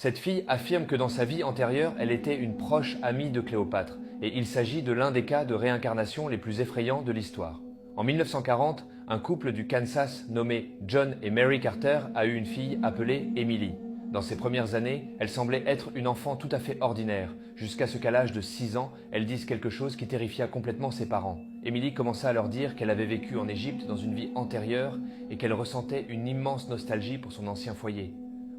Cette fille affirme que dans sa vie antérieure, elle était une proche amie de Cléopâtre, et il s'agit de l'un des cas de réincarnation les plus effrayants de l'histoire. En 1940, un couple du Kansas nommé John et Mary Carter a eu une fille appelée Emily. Dans ses premières années, elle semblait être une enfant tout à fait ordinaire, jusqu'à ce qu'à l'âge de 6 ans, elle dise quelque chose qui terrifia complètement ses parents. Emily commença à leur dire qu'elle avait vécu en Égypte dans une vie antérieure et qu'elle ressentait une immense nostalgie pour son ancien foyer.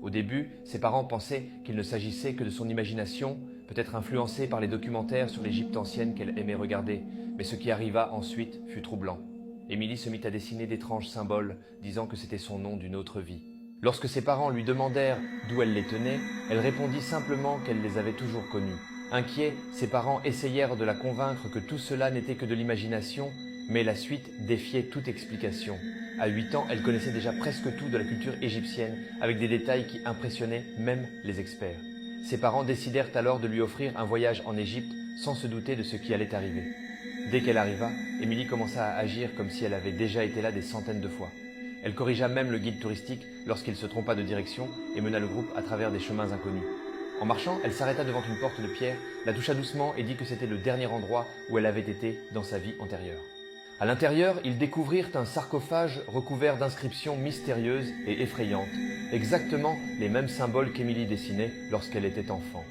Au début, ses parents pensaient qu'il ne s'agissait que de son imagination, peut-être influencée par les documentaires sur l'Égypte ancienne qu'elle aimait regarder, mais ce qui arriva ensuite fut troublant. Emily se mit à dessiner d'étranges symboles, disant que c'était son nom d'une autre vie. Lorsque ses parents lui demandèrent d'où elle les tenait, elle répondit simplement qu'elle les avait toujours connus. Inquiets, ses parents essayèrent de la convaincre que tout cela n'était que de l'imagination, mais la suite défiait toute explication. À 8 ans, elle connaissait déjà presque tout de la culture égyptienne, avec des détails qui impressionnaient même les experts. Ses parents décidèrent alors de lui offrir un voyage en Égypte sans se douter de ce qui allait arriver. Dès qu'elle arriva, Emily commença à agir comme si elle avait déjà été là des centaines de fois. Elle corrigea même le guide touristique lorsqu'il se trompa de direction et mena le groupe à travers des chemins inconnus. En marchant, elle s'arrêta devant une porte de pierre, la toucha doucement et dit que c'était le dernier endroit où elle avait été dans sa vie antérieure. À l'intérieur, ils découvrirent un sarcophage recouvert d'inscriptions mystérieuses et effrayantes, exactement les mêmes symboles qu'Emily dessinait lorsqu'elle était enfant.